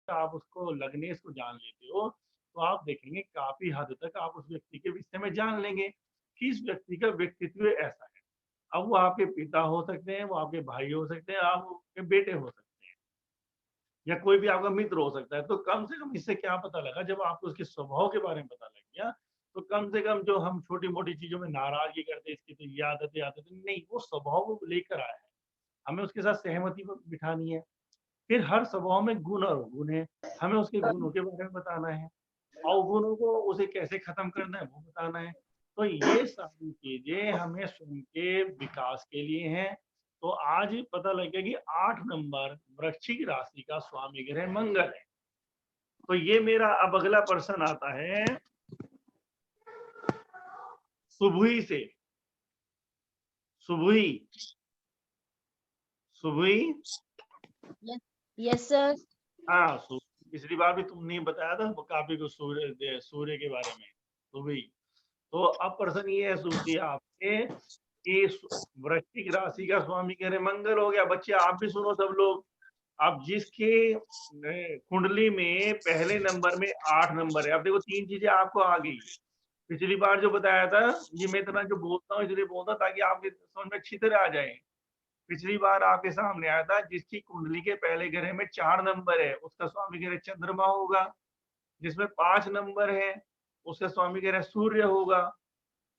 आप उसको लगनेस को जान लेते हो, तो आप देखेंगे काफ़ी हद तक आप उस व्यक्ति के विषय में जान लेंगे कि इस व्यक्ति का व्यक्तित्व ऐसा है। अब वो आपके पिता हो सकते हैं, वो आपके भाई हो सकते हैं, आप आपके बेटे हो सकते हैं या कोई भी आपका मित्र हो सकता है। तो कम से कम इससे क्या पता लगा जब आपको उसके स्वभाव के बारे में पता लग गया, तो कम से कम जो हम छोटी-मोटी चीज़ों में नाराज़गी करते हैं, इसकी तो ये आदत है, नहीं वो स्वभाव वो लेकर आया है। हमें उसके साथ सहमति ब बिठानी है। फिर हर स्वभाव में गुण और अवगुण है, हमें उसके गुणों के बारे में बताना है, अवगुणों को उसे कैसे खत्म करना है वो बताना है। तो ये सारी चीज़ें हमें स्वयं के विकास के लिए हैं। तो आज पता लग गया कि 8 नंबर वृश्चिक राशि का स्वामी ग्रह मंगल है। तो ये मेरा अब अगला प्रश्न आता है सुबुई से। सुबुई, सुबुई यस, यस सर। हाँ, पिछली बार भी तुमने बताया था वो काफ़ी कुछ सूर्य के बारे में, सुबुई। तो अब प्रश्न ये है सूझिए आपके कि वृश्चिक राशि का स्वामी कह रहे मंगल हो गया। बच्चे आप भी सुनो सब लोग। अब जिसके कुंडली में पहले नंबर में 8 नंबर है, अब देखो 3 चीजें आपको आ गई। पिछली बार जो बताया था, ये मैं इतना जो बोलता हूँ इसलिए बोलता ताकि आपके समझ में अच्छी तरह आ जाए। पिछली बार आपके सामने आया था जिसकी कुंडली के पहले ग्रह में 4 नंबर है, उसका स्वामी ग्रह चंद्रमा होगा। जिसमें 5 नंबर है, उसका स्वामी ग्रह सूर्य होगा।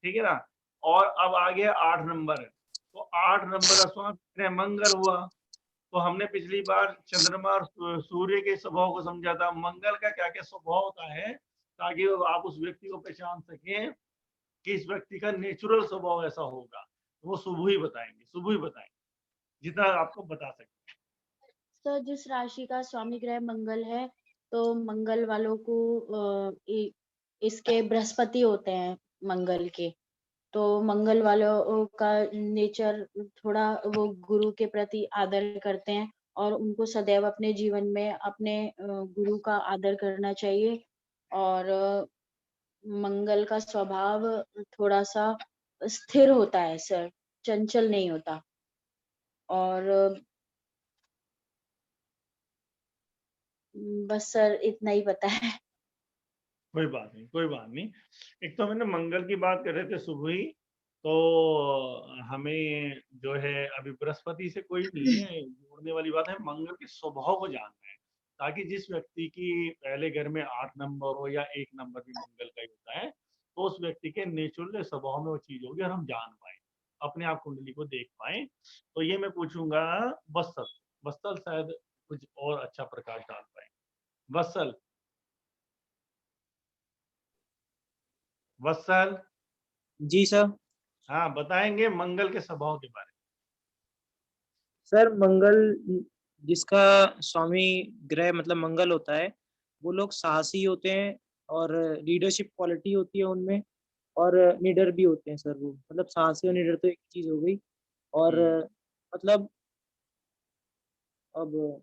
ठीक है ना? और अब आ गया 8 नंबर। तो 8 नंबर का स्वामी ग्रह मंगल हुआ। तो हमने पिछली बार चंद्रमा और सूर्य के स्वभाव को समझा था। मंगल का क्या-क्या स्वभाव होता है, ताकि आप उस व्यक्ति को पहचान सकें कि इस व्यक्ति का नेचुरल स्वभाव ऐसा होगा। वो शुभ ही बताएँगे, शुभ ही बताएँगे, जितना आपको बता सकें। सर जिस राशि का स्वामी ग्रह मंगल है, तो मंगल वालों को इसके बृहस्पति होते हैं मंगल के। तो मंगल वालों का नेचर थोड़ा वो गुरु के प्रति आदर करते हैं और उनको सदैव अपने जीवन में अपने गुरु का आदर करना चाहिए। और मंगल का स्वभाव थोड़ा-सा स्थिर होता है सर, चंचल नहीं होता। और बस सर इतना ही पता है। कोई बात नहीं, कोई बात नहीं। एक तो मैंने मंगल की बात कर रहे थे सुबह ही, तो हमें जो है अभी बृहस्पति से कोई नहीं है, जोड़ने वाली बात है, मंगल के स्वभाव को जानना है। ताकि जिस व्यक्ति की पहले घर में 8 नंबर हो या 1 नंबर भी मंगल का ही होता है, तो उस व्यक्ति के नेचुरल स्वभाव में वो चीज़ होगी और हम जान पाएँ, अपने आप कुंडली को देख पाएँ। तो ये मैं पूछूँगा वत्सल, वत्सल शायद कुछ और अच्छा प्रकाश डाल पाएँ। वत्सल, वत्सल जी सर। हाँ, बताएँगे मंगल के स्वभाव के बारे सर मंगल जिसका स्वामी ग्रह मतलब मंगल होता है, वो लोग साहसी होते हैं और लीडरशिप क्वालिटी होती है उनमें और निडर भी होते हैं सर वो। मतलब साहसी और निडर तो एक चीज़ हो गई और में। मतलब अब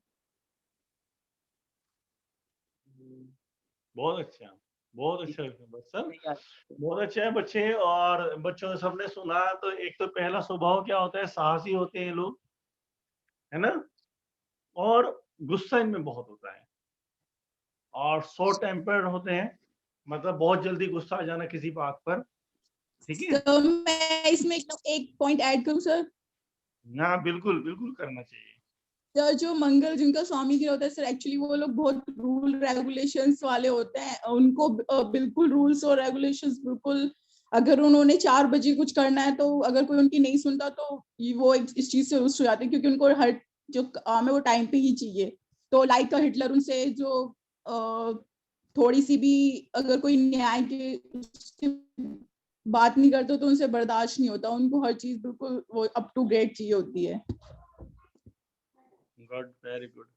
बहुत अच्छा, बहुत अच्छा वत्सल, नहीं याद। बहुत अच्छा है बच्चे। और बच्चों ने सबने सुना, तो एक तो पहला स्वभाव क्या होता है, साहसी होते हैं लोग, है ना? और गुस्सा इनमें बहुत होता है और शॉर्ट टेम्पर्ड होते हैं, मतलब बहुत जल्दी गुस्सा आ जाना किसी बात पर, ठीक है? तो मैं इसमें एक पॉइंट ऐड करूं सर। हाँ, बिल्कुल, बिल्कुल करना चाहिए। जो मंगल जिनका स्वामी ग्रह होता है सर, एक्चुअली वो लोग बहुत रूल रेगुलेशंस वाले होते हैं। उनको बिल्कुल रूल्स और रेगुलेशंस बिल्कुल, अगर उन्होंने 4 बजे कुछ करना है तो अगर कोई उनकी नहीं सुनता तो वो इस चीज से रुष्ट हो जाते हैं, क्योंकि उनको हर जो काम है वो टाइम पे ही चाहिए। तो लाइक हिटलर उनसे जो थोड़ी सी भी अगर कोई न्याय के उसकी बात नहीं करते तो उनसे बर्दाश्त नहीं होता। उनको हर चीज बिल्कुल वो अप टू डेट चाहिए होती है। Good, very good.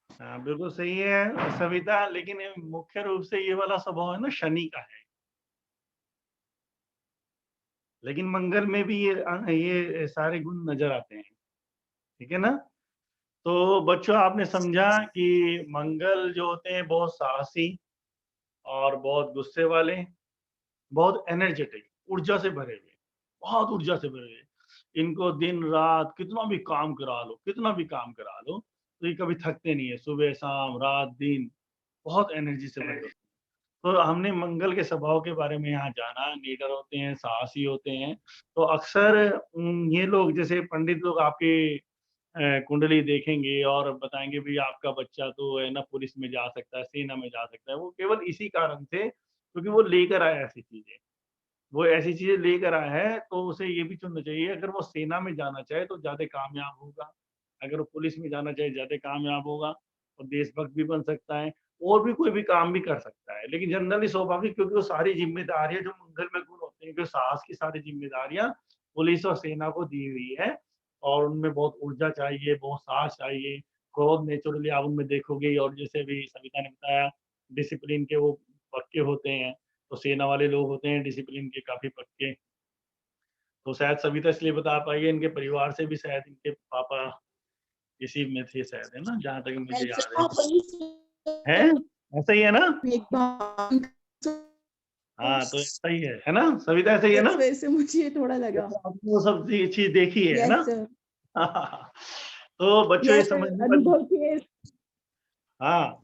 हाँ, बिल्कुल सही है सविता, लेकिन ये मुख्य रूप से ये वाला स्वभाव है ना शनि का है। लेकिन मंगल में भी ये सारे गुण नज़र आते हैं, ठीक है ना? तो बच्चों आपने समझा कि मंगल जो होते हैं बहुत साहसी और बहुत गुस्से वाले, बहुत एनर्जेटिक, ऊर्जा से भरे हुए, बहुत ऊर्जा से भरे हुए। इनको दिन-रात कितना भी काम करा लो, कितना भी काम करा लो, तो ये कभी थकते नहीं है, सुबह शाम रात दिन बहुत एनर्जी से भरे होते हैं। तो हमने मंगल के स्वभाव के बारे में यहाँ जाना, लीडर होते हैं, साहसी होते हैं। तो अक्सर ये लोग जैसे पंडित लोग आपके कुंडली देखेंगे और बताएंगे भी आपका बच्चा तो है ना पुलिस में जा सकता है, सेना में जा सकता है। वो केवल इसी कारण से क्योंकि वो लेकर आया ऐसी चीजें, वो ऐसी चीजें लेकर आया है, तो उसे ये भी चुनना चाहिए। अगर वो सेना में जाना चाहे तो ज्यादा कामयाब होगा, अगर वो पुलिस में जाना चाहे ज्यादा कामयाब होगा और देशभक्त भी बन सकता है और भी कोई भी काम भी कर सकता है। लेकिन जनरली स्वाभाविक, क्योंकि वो सारी जिम्मेदारियां जो मंगल में गुण होते हैं, जो साहस की सारी जिम्मेदारियां पुलिस और सेना को दी हुई है और उनमें बहुत ऊर्जा चाहिए, बहुत साहस चाहिए। क्रोध नेचुरली आप उनमें देखोगे, और जैसे भी सविता ने बताया डिसिप्लिन के वो पक्के होते हैं, तो सेना वाले लोग होते हैं डिसिप्लिन के काफी पक्के। तो शायद सविता इसलिए बता पाई है, इनके परिवार से भी शायद इनके पापा इसी में थे शायद, है ना, जहाँ तक मुझे याद है ऐसा ही है ना? हाँ, तो ऐसा ही है ना सविता, ऐसा ही है ना? इस वजह से मुझे थोड़ा लगा। तो आपने वो सब चीज देखी है ना? यस सर, तो बच्चों ये यस सर, समझने वाली, अनुभव के हाँ,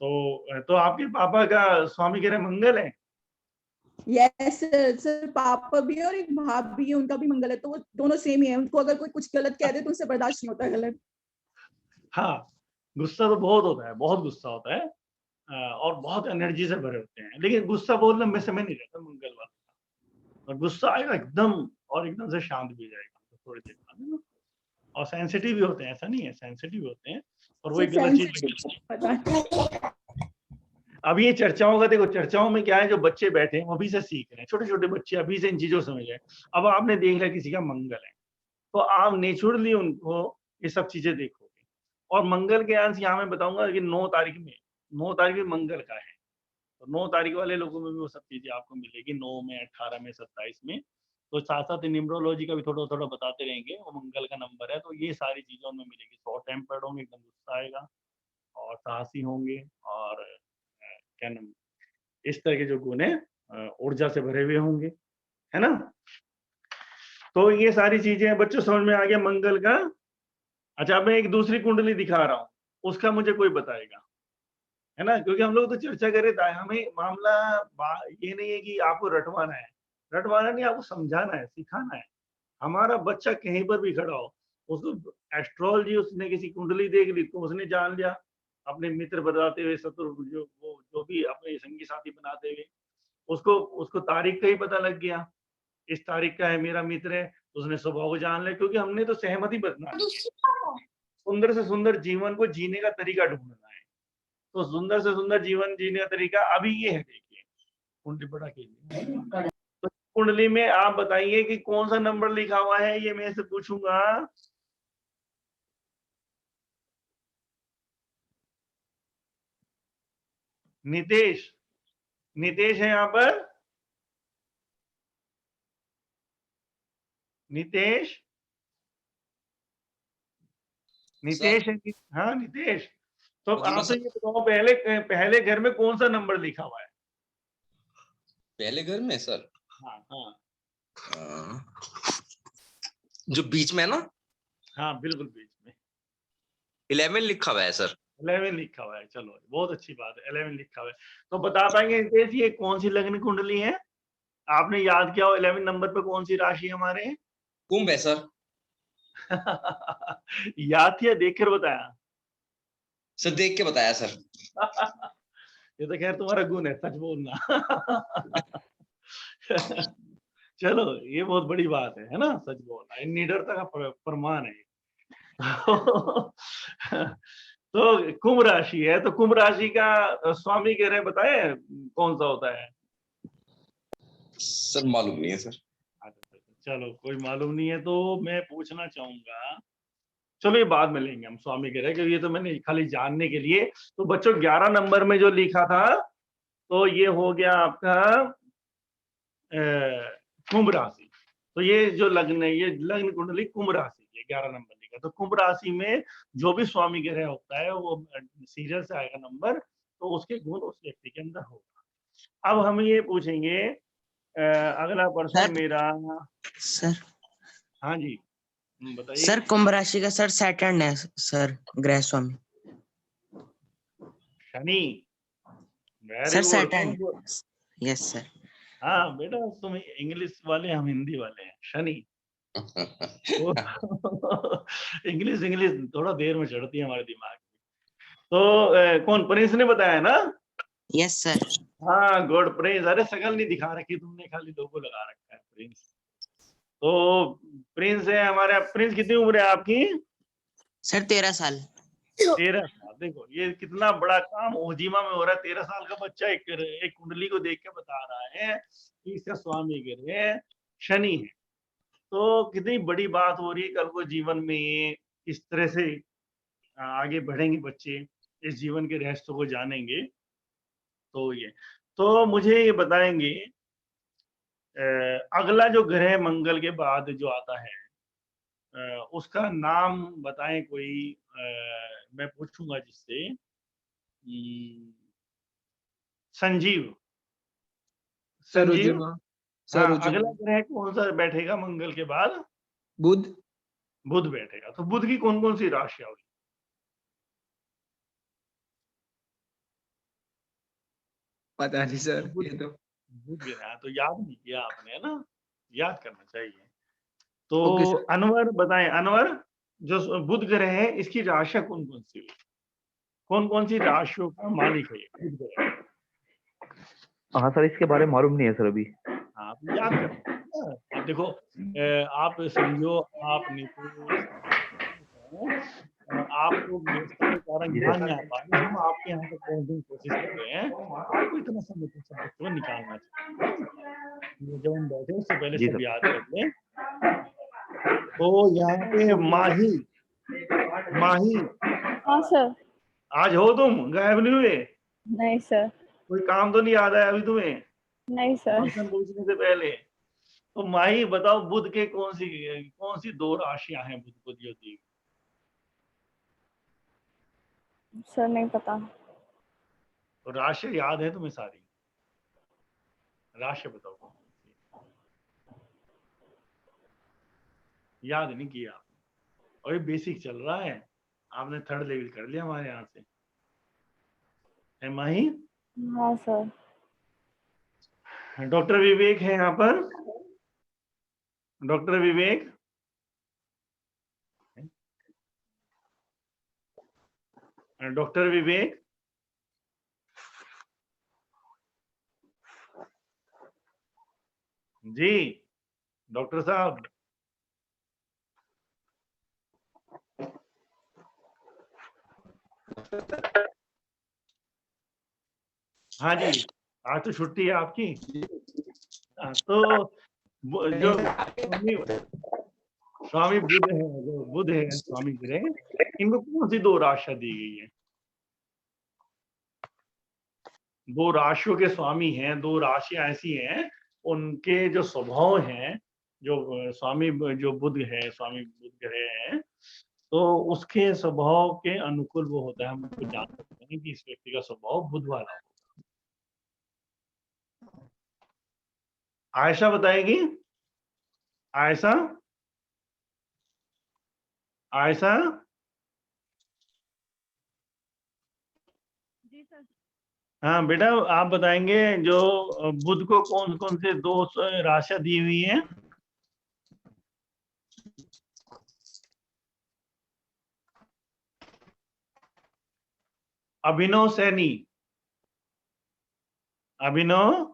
तो आपके पापा का स्वामी ग्रह मंगल है? यस सर, सर पापा भी है और एक भाभी है, उनका भी मंगल है, तो वो दोनों सेम ही है। उनको अगर कोई कुछ गलत कह दे तो उनसे बर्दाश्त नहीं होता गलत। हाँ, गुस्सा तो बहुत होता है, बहुत गुस्सा होता है, और बहुत एनर्जी से भरे होते हैं। लेकिन गुस्सा बहुत लंबे समय नहीं रहता मंगल वाला का। और गुस्सा आएगा एकदम, और एकदम से शांत भी हो जाएगा तो थोड़ी देर बाद, है ना? और सेंसिटिव भी होते हैं, ऐसा नहीं है, सेंसिटिव भी होते हैं, और वही सर गलत चीज सेंसिटिव पता है। अब ये चर्चाओं का देखो, चर्चाओं में क्या है, जो बच्चे बैठे हैं वो अभी से सीख रहे हैं, छोटे छोटे बच्चे अभी से इन चीजों को समझ रहे हैं। अब आपने देख लिया किसी का मंगल है, तो आप नेचुरली उनको ये सब चीजें देखोगे। और मंगल के अंश यहाँ मैं बताऊंगा कि 9 तारीख में मंगल का है, तो 9 तारीख वाले लोगों में भी वो सब चीजें आपको मिलेगी, 9 में, 18 में, 27 में। तो साथ साथ न्यूमरोलॉजी का भी थोड़ा थोड़ा बताते रहेंगे, वो मंगल का नंबर है, तो ये सारी चीजें उनमें मिलेगी। शॉर्ट टेम्पर्ड होंगे, एकदम गुस्सा आएगा, और साहसी होंगे, और क्या नाम, इस तरह के जो गुण है, ऊर्जा से भरे हुए होंगे, है ना? तो ये सारी चीजें बच्चों समझ में आ गया मंगल का। अच्छा, मैं एक दूसरी कुंडली दिखा रहा हूँ, उसका मुझे कोई बताएगा, है ना? क्योंकि हम लोग तो चर्चा कर रहे थे, हमें मामला ये नहीं है कि आपको रटवाना है, रटवाना नहीं, आपको समझाना है, सिखाना है। हमारा बच्चा कहीं पर भी खड़ा हो, उसको एस्ट्रोलॉजी, उसने किसी कुंडली देख ली तो उसने जान लिया, अपने मित्र बताते हुए, शत्रु जो भी अपने संगी साथी बनाते हुए, उसको उसको तारीख का ही पता लग गया, इस तारीख का है, मेरा मित्र है, उसने स्वभाव को जान लिया। क्योंकि हमने तो सहमति बदना, सुंदर से सुंदर जीवन को जीने का तरीका ढूंढना है। तो सुंदर से सुंदर जीवन जीने का तरीका अभी ये है, देखिए कुंडली पढ़ा कीजिए। तो कुंडली में आप बताइए कि कौन सा नंबर लिखा हुआ है, ये मैं से पूछूंगा। नितेश, नितेश है यहाँ पर? नितेश, नितेश है? हाँ नितेश, तो अब आपसे ये बताओ, पहले पहले घर में कौन सा नंबर लिखा हुआ है? पहले घर में सर, हाँ हाँ जो बीच में है ना, हाँ, बिल्कुल बीच में 11 लिखा हुआ है सर। 11 लिखा हुआ है, चलो बहुत अच्छी बात है, 11 लिखा हुआ है। तो बता पाएंगे नितेश, ये कौन सी लग्न कुंडली है? आपने याद किया हो 11 नंबर पे कौन सी राशि हमारे? कुंभ है सर। याद किया, देख कर बताया? सर देख के बताया सर। ये तो खैर तुम्हारा गुण है, सच बोलना। चलो, ये बहुत बड़ी बात है ना, सच बोलना, ये निडरता का प्रमाण है। तो कुंभ राशि है, तो कुंभ राशि का स्वामी ग्रह बताए कौन सा होता है? सर मालूम नहीं है सर। चलो, कोई मालूम नहीं है तो मैं पूछना चाहूंगा, चलो ये बाद में लेंगे हम स्वामी ग्रह, क्योंकि ये तो मैंने खाली जानने के लिए। तो बच्चों 11 नंबर में जो लिखा था, तो ये हो गया आपका कुंभ राशि। तो ये जो लग्न है, ये लग्न कुंडली कुंभ राशि है, 11 नंबर लिखा। तो कुंभ राशि में जो भी स्वामी ग्रह होता है वो सीरियल से आएगा नंबर, तो उसके गुण उस व्यक्ति के अंदर होगा। अब हम ये पूछेंगे, अगला प्रश्न मेरा, सर हाँ जी, बताइए। सर कुंभ राशि का सर सैटर्न है सर ग्रह स्वामी। Shani. Very sir good. Saturn. Yes sir. हाँ बेटा, तुम इंग्लिश वाले, हम हिंदी वाले हैं। शनि। तो इंग्लिश इंग्लिश थोड़ा देर में चढ़ती है हमारे दिमाग में। तो कौन, प्रिंस ने बताया ना? Yes sir. हाँ गुड प्रिंस। अरे शकल नहीं दिखा रखी तुमने, खाली लोगो लगा रखा है प्रिंस। तो प्रिंस है हमारे। प्रिंस कितनी उम्र है आपकी? सर 13 साल। 13 साल। देखो ये कितना बड़ा काम ओजीमा में हो रहा है। 13 साल का बच्चा एक कुंडली को देख के बता रहा है कि इसका स्वामी ग्रह शनि है। तो कितनी बड़ी बात हो रही है। कल को जीवन में इस तरह से आगे बढ़ेंगे बच्चे, इस जीवन के रहस्यों को जानेंगे। तो ये, तो मुझे ये बताएंगे अगला जो ग्रह मंगल के बाद जो आता है उसका नाम बताएं कोई। मैं पूछूंगा जिससे। संजीव। संजीव। हाँ, अगला ग्रह कौन सा बैठेगा मंगल के बाद? बुध। बुध बैठेगा। तो बुध की कौन कौन सी राशियां होगी? पता नहीं सर, बुध, ये तो बुध ग्रह तो याद नहीं किया आपने, है ना? याद करना चाहिए। तो ओके सर। अनवर बताएं। अनवर, जो बुध ग्रह है इसकी राशियां कौन कौन सी हुई? कौन कौन सी राशियों का मालिक है ये बुध ग्रह? हाँ सर, इसके बारे में मालूम नहीं है सर अभी। हाँ, आप याद करना। आप देखो, आप समझो, आप आपको व्यवस्था के कारण ध्यान नहीं आ पा रहा। हम आपके यहाँ तक पहुँचने की कोशिश कर रहे हैं। आपको इतना समय तो सब बच्चों में निकालना चाहिए। जब हम बैठे उससे पहले जी सब सर। याद कर लें। तो यहाँ पे माही। माही, हाँ सर। आज हो तुम? गायब नहीं हुए? नहीं सर। कोई काम तो नहीं याद आया अभी तुम्हें नहीं सर। क्वेश्चन पूछने से पहले? तो माही बताओ, बुध के कौन सी 2 राशियां हैं बुध को जो दी? सर नहीं पता। तो राशि याद है तुम्हें सारी? राशि बताओ कौन सी? याद नहीं किया आपने? और ये बेसिक चल रहा है, आपने 3rd लेवल कर लिया हमारे यहाँ से। है माही? हाँ सर। डॉक्टर विवेक है यहाँ पर। डॉक्टर विवेक, डॉक्टर विवेक। जी डॉक्टर साहब। हाँ जी, आज तो छुट्टी है आपकी। हाँ, तो जो स्वामी बुध है, जो बुध है स्वामी ग्रह, इनको कौन सी 2 राशियां दी गई है? 2 राशियों के स्वामी हैं। 2 राशियां ऐसी हैं, उनके जो स्वभाव हैं, जो स्वामी जो बुध है, स्वामी बुध ग्रह है, तो उसके स्वभाव के अनुकूल वो होता है। हम उसको जान सकते हैं कि इस व्यक्ति का स्वभाव बुध वाला होगा। आयशा बताएगी। आयशा, आयशा। जी सर। हाँ बेटा, आप बताएंगे जो बुध को कौन कौन से 2 राशियां दी हुई हैं? अभिनव सैनी। अभिनव।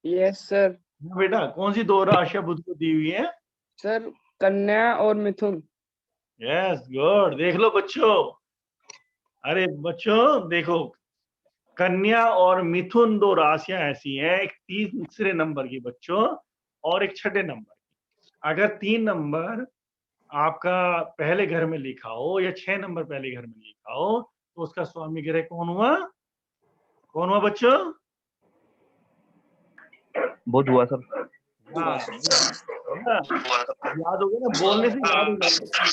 Yes sir. हाँ बेटा, कौन सी 2 राशियां बुध को दी हुई है? सर कन्या और मिथुन। Yes good. देख लो बच्चों, अरे बच्चों देखो, कन्या और मिथुन 2 राशियां ऐसी हैं, एक 3 नंबर की बच्चों और एक 6 नंबर की। अगर 3 नंबर आपका पहले घर में लिखा हो या 6 नंबर पहले घर में लिखा हो, तो उसका स्वामी ग्रह कौन हुआ? कौन हुआ बच्चों? बुध हुआ सर। हाँ, याद हो गया ना, बोलने से याद हो जाता है।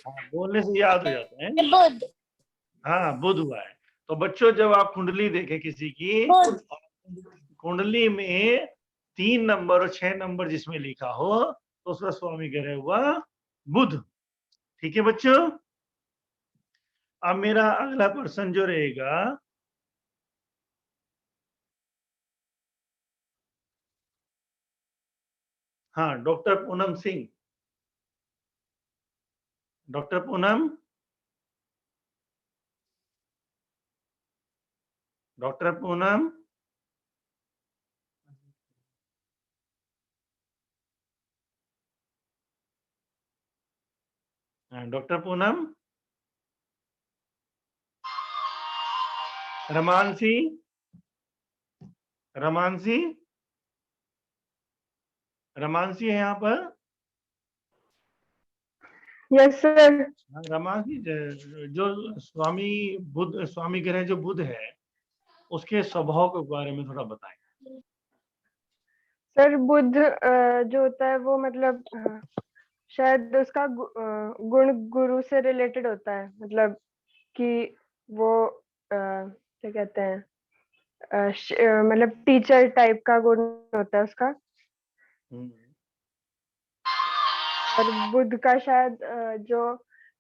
हाँ, बोलने से याद हो जाता है। बुध। हाँ, बुध हुआ है। तो बच्चों, जब आप कुंडली देखें किसी की, कुंडली में 3 नंबर और 6 नंबर जिसमें लिखा हो, तो तो उसका स्वामी ग्रह हुआ बुध। ठीक है बच्चों, अब मेरा अगला पर्सन जो रहेगा हाँ doctor Poonam Singh. Doctor Poonam, doctor Poonam, doctor Poonam, Ramansi, Ramansi, Ramansi है यहाँ पर? Yes sir. रमानसी, जो स्वामी बुध, स्वामी ग्रह जो बुध है उसके स्वभाव के बारे में थोड़ा बताएं। सर बुध जो होता है वो मतलब शायद उसका गुण गुरु से रिलेटेड होता है, मतलब कि वो क्या कहते हैं मतलब टीचर टाइप का गुण होता है उसका। और बुध का शायद जो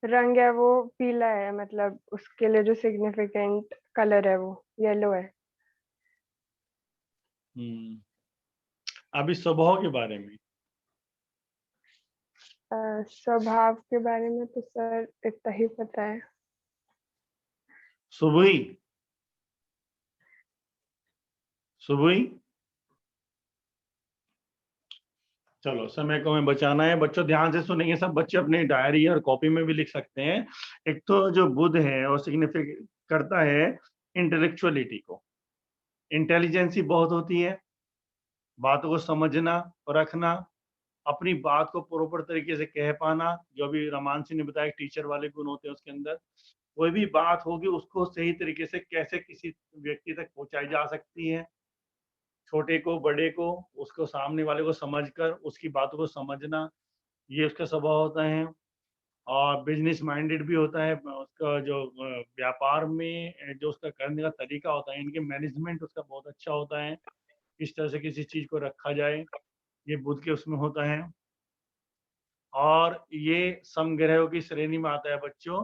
रंग है वो पीला है, मतलब उसके लिए जो सिग्निफिकेंट कलर है वो येलो है। अभी स्वभाव के बारे में। स्वभाव के बारे में तो सर इतना ही पता है। सुबुई, सुबुई, चलो समय को हमें बचाना है। बच्चों ध्यान से सुनेंगे सब बच्चे, अपनी डायरी और कॉपी में भी लिख सकते हैं। एक तो जो बुध है वो सिग्निफिक करता है इंटेलेक्चुअलिटी को, इंटेलिजेंसी बहुत होती है, बातों को समझना परखना, अपनी बात को प्रॉपर तरीके से कह पाना, जो अभी रमानसी ने बताया टीचर वाले गुण होते हैं उसके अंदर। कोई भी बात होगी उसको सही तरीके से कैसे किसी व्यक्ति तक पहुंचाई जा सकती है, छोटे को बड़े को, उसको सामने वाले को समझकर उसकी बातों को समझना, ये उसका स्वभाव होता है। और बिजनेस माइंडेड भी होता है, उसका जो व्यापार में जो उसका करने का तरीका होता है, इनके मैनेजमेंट उसका बहुत अच्छा होता है, किस तरह से किसी चीज को रखा जाए, ये बुध के उसमें होता है। और ये समग्रहों की श्रेणी में आता है बच्चों।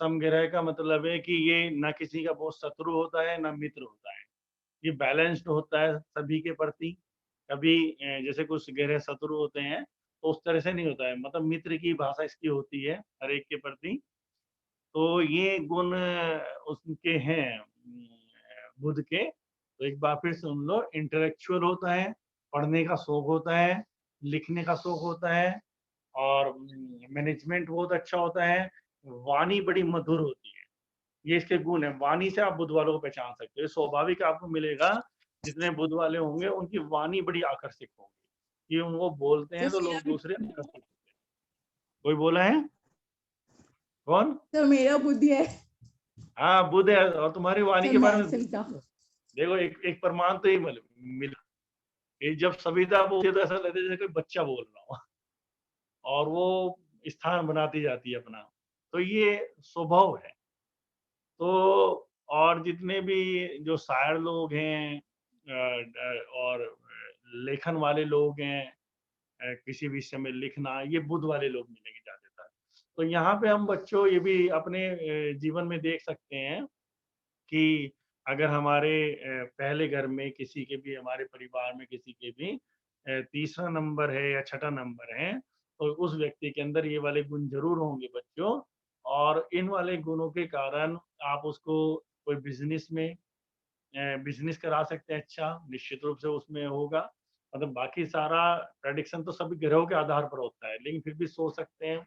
समग्रह का मतलब है कि ये ना किसी का बहुत शत्रु होता है ना मित्र होता है, ये बैलेंस्ड होता है सभी के प्रति। कभी जैसे कुछ ग्रह शत्रु होते हैं तो उस तरह से नहीं होता है, मतलब मित्र की भाषा इसकी होती है हर एक के प्रति। तो ये गुण उसके हैं बुध के। तो एक बार फिर सुन लो, इंटेलेक्चुअल होता है, पढ़ने का शौक होता है, लिखने का शौक होता है, और मैनेजमेंट बहुत अच्छा होता है, वाणी बड़ी मधुर होती है, ये इसके गुण है। वाणी से आप बुध वालों को पहचान सकते हो, स्वाभाविक आपको मिलेगा जितने बुध वाले होंगे उनकी वाणी बड़ी आकर्षक होगी, ये उनको बोलते हैं तो लोग दूसरे आकर्षित होते हैं। कोई बोला है? कौन? तो मेरा बुद्धि है। हाँ बुध है, और तुम्हारी वाणी तो के बारे में मैथिल का। देखो एक प्रमाण तो ये मिला, ये जब सविता बोलती है तो ऐसा लगता है जैसे कोई बच्चा बोल रहा हो, और वो स्थान बनाती जाती है अपना, तो ये स्वभाव है। तो और जितने भी जो शायर लोग हैं और लेखन वाले लोग हैं, किसी विषय में लिखना, ये बुध वाले लोग मिलेंगे ज्यादातर। तो यहाँ पे हम बच्चों ये भी अपने जीवन में देख सकते हैं कि अगर हमारे पहले घर में किसी के भी, हमारे परिवार में किसी के भी तीसरा नंबर है या छठा नंबर है, तो उस व्यक्ति के अंदर ये वाले गुण जरूर होंगे बच्चों। और इन वाले गुणों के कारण आप उसको कोई बिजनेस में बिजनेस करा सकते हैं, अच्छा निश्चित रूप से उसमें होगा। मतलब बाकी सारा प्रेडिक्शन तो सभी ग्रहों के आधार पर होता है, लेकिन फिर भी सोच सकते हैं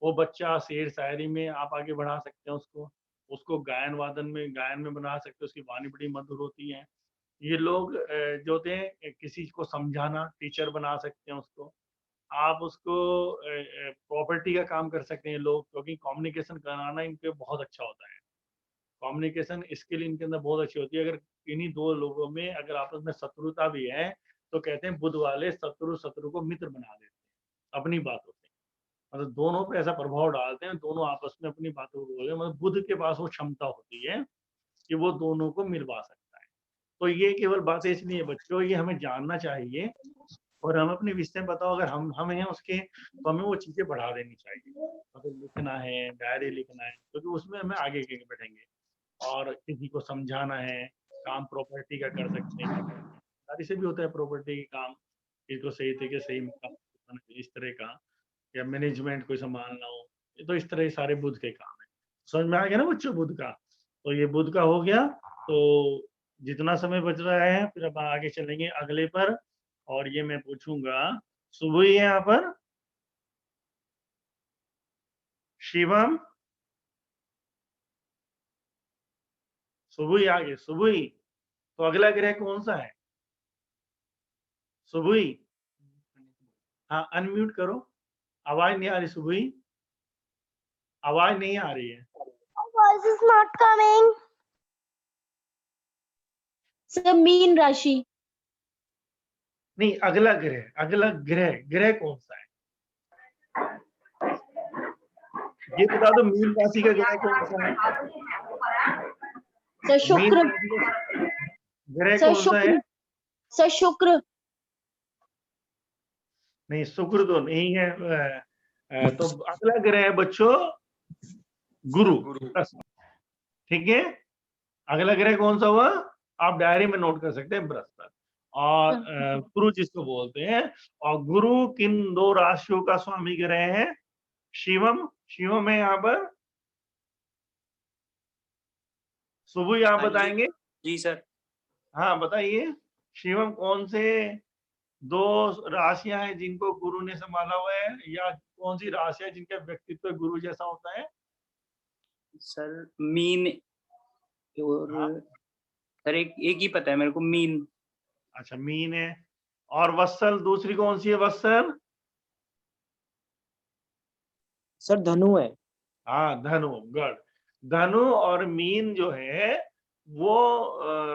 वो बच्चा शेर शायरी में आप आगे बढ़ा सकते हैं उसको, उसको गायन वादन में, गायन में बना सकते हैं, उसकी वाणी बड़ी मधुर होती है। ये लोग जो होते हैं किसी को समझाना, टीचर बना सकते हैं उसको। आप उसको प्रॉपर्टी का काम कर सकते हैं लोग, क्योंकि कम्युनिकेशन कराना इनके बहुत अच्छा होता है, कम्युनिकेशन स्किल इनके अंदर बहुत अच्छी होती है। अगर इन्हीं दो लोगों में अगर आपस में शत्रुता भी है तो कहते हैं बुध वाले शत्रु शत्रु को मित्र बना देते हैं अपनी बातों से, मतलब दोनों पे ऐसा प्रभाव डालते हैं, दोनों आपस में अपनी बातों को बोले, मतलब बुध के पास वो क्षमता होती है कि वो दोनों को मिलवा सकता है। तो ये केवल बातें इसलिए बच्चों, ये हमें जानना चाहिए और हम अपने विषय में बताओ, अगर हम हैं उसके, तो हमें वो चीजें बढ़ा देनी चाहिए। अगर लिखना है, डायरी लिखना है, क्योंकि उसमें हमें आगे के बैठेंगे। और किसी को समझाना है, काम प्रॉपर्टी का कर सकते हैं, सारी से भी होता है प्रॉपर्टी के काम, इसको सही तरीके सही काम, इस तरह का, या मैनेजमेंट कोई संभालना हो, ये तो इस तरह के सारे बुध के काम है। समझ में आ गया ना बच्चों बुध का? तो ये बुध का हो गया। तो जितना समय बच रहा है, फिर अब आगे चलेंगे अगले पर। और ये मैं पूछूंगा, सुबह ही है यहाँ पर? शिवम, सुबह ही आगे, सुबह ही। तो अगला ग्रह कौन सा है? सुबह ही। हाँ, अनम्यूट करो, आवाज नहीं आ रही सुबह ही, आवाज नहीं आ रही है। Voice is not coming. Sir mean राशि। नहीं, अगला ग्रह, अगला ग्रह, ग्रह कौन सा है ये बता दो। मीन राशि का ग्रह कौन सा है? सर शुक्र। मीन राशि का ग्रह सर कौन सा है? शुक्र। सर शुक्र। नहीं, शुक्र तो नहीं है। तो अगला ग्रह है बच्चों गुरु। ठीक है, अगला ग्रह कौन सा हुआ? आप डायरी में नोट कर सकते हैं, बृहस्पति और गुरु जिसको बोलते हैं। और गुरु किन दो राशियों का स्वामी ग्रह है? शिवम, शिवम है यहाँ पर। सुबह आप बताएंगे? जी सर। हाँ बताइए, शिवम कौन से दो राशियां हैं जिनको गुरु ने संभाला हुआ है, या कौन सी राशि है जिनका व्यक्तित्व गुरु जैसा होता है? सर मीन और हाँ। सर एक ही पता है मेरे को, मीन। अच्छा, मीन है। और वत्सल, दूसरी कौन सी है वत्सल? सर धनु है। हाँ, धनु, गुड। धनु और मीन जो है वो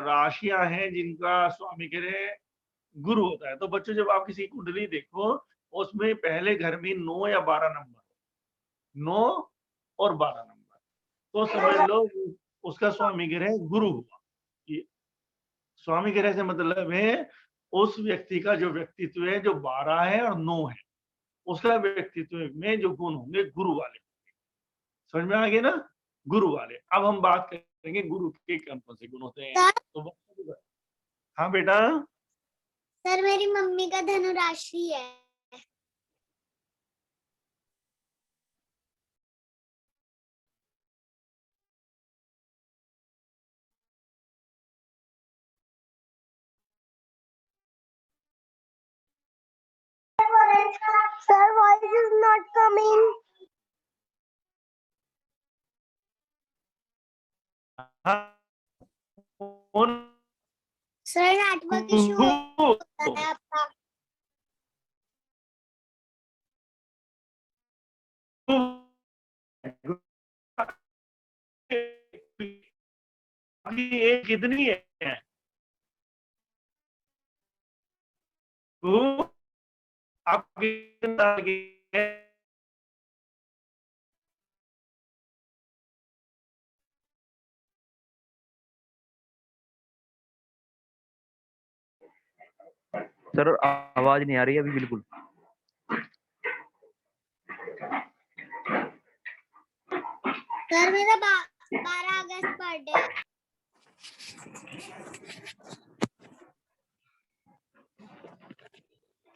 राशियां हैं जिनका स्वामी ग्रह गुरु होता है। तो बच्चों, जब आप किसी कुंडली देखो, उसमें पहले घर में 9 या 12 नंबर, 9 और 12 नंबर, तो समझ लो उसका स्वामी ग्रह गुरु हुआ। ये स्वामी ग्रह से मतलब है उस व्यक्ति का जो व्यक्तित्व है, जो 12 है और 9 है, उसका व्यक्तित्व में जो गुण होंगे गुरु वाले। समझ में आ गए ना, गुरु वाले। अब हम बात करेंगे गुरु के कौन कौन से गुण होते हैं। तो हाँ बेटा। सर मेरी मम्मी का धनु राशि है। Sir, voice is not coming. Sir network issue होता है आपका। एज कितनी है? आपकी सर आवाज नहीं आ रही अभी बिल्कुल। सर मेरा 12 अगस्त बर्थडे है।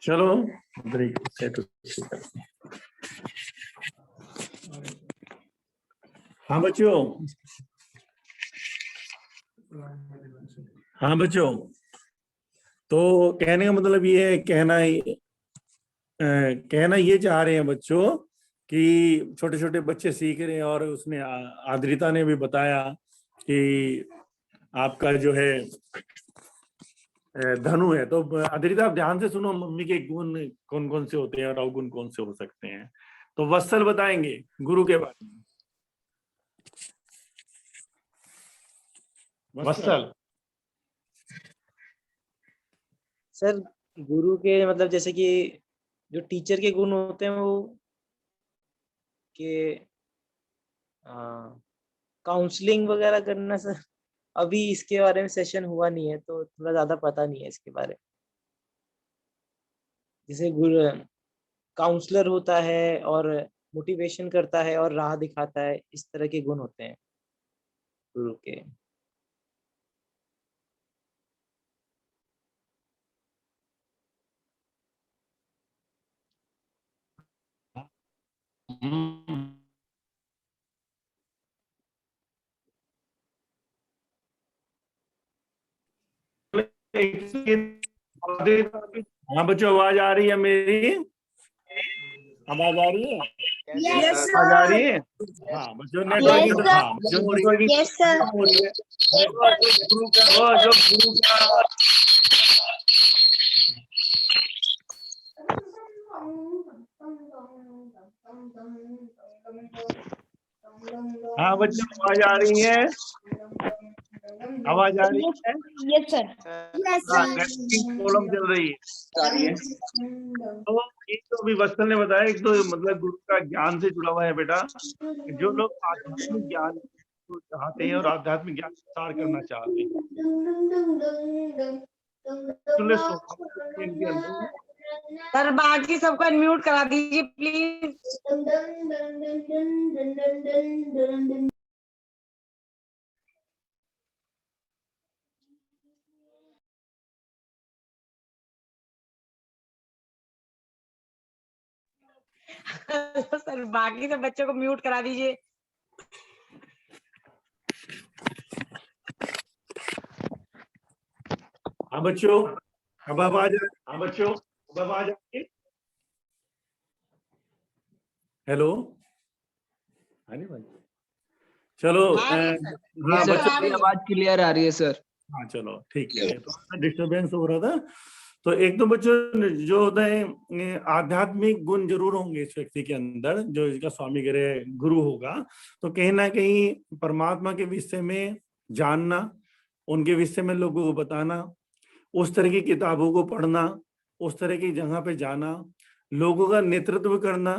चलो, हाँ बच्चों, हाँ बच्चों, तो कहने का मतलब ये है, कहना ये चाह रहे हैं बच्चों कि छोटे छोटे बच्चे सीख रहे हैं। और उसने आद्रिता ने भी बताया कि आपका जो है धनु है। तो आद्रिता आप ध्यान से सुनो, मम्मी के गुण कौन कौन से होते हैं और अवगुण कौन से हो सकते हैं। तो वत्सल बताएंगे गुरु के बारे में। वत्सल। सर गुरु के मतलब जैसे कि जो टीचर के गुण होते हैं वो के काउंसलिंग वगैरह करना। सर अभी इसके बारे में सेशन हुआ नहीं है तो थोड़ा ज्यादा पता नहीं है इसके बारे में। जैसे गुरु काउंसलर होता है और मोटिवेशन करता है और राह दिखाता है, इस तरह के गुण होते हैं गुरु के। हाँ बच्चों, आवाज आ रही है मेरी? आवाज आ रही है? आवाज आ रही है? हाँ बच्चों, नेटवर्किंग, हाँ बच्चों नेटवर्किंग हो रही है। जो गुरु का हाँ बच्चों, आवाज आ रही है? आवाज आ रही है? Yes sir. हाँ, नेटवर्किंग प्रॉब्लम चल रही है। तो एक तो अभी वत्सल ने बताया, एक तो मतलब गुरु का ज्ञान से जुड़ा हुआ है बेटा। जो लोग आध्यात्मिक ज्ञान को चाहते हैं और आध्यात्मिक ज्ञान विस्तार करना चाहते हैं, इनके अंदर सर बाकी सबको अनम्यूट करा दीजिए प्लीज। सर बाकी सब बच्चों को म्यूट करा दीजिए। हाँ बच्चों, अब आवाज, हाँ बच्चों, अब आवाज आ रही है? हेलो, अरे भाई, चलो हाँ बच्चों, आवाज क्लियर आ रही है सर। हाँ चलो ठीक है, तो डिस्टरबेंस हो रहा था। तो एक तो बच्चों जो होता है, आध्यात्मिक गुण जरूर होंगे इस व्यक्ति के अंदर, जो इसका स्वामी ग्रह गुरु होगा। तो कहीं ना कहीं परमात्मा के विषय में जानना, उनके विषय में लोगों को बताना, उस तरह की किताबों को पढ़ना, उस तरह की जगह पे जाना, लोगों का नेतृत्व करना,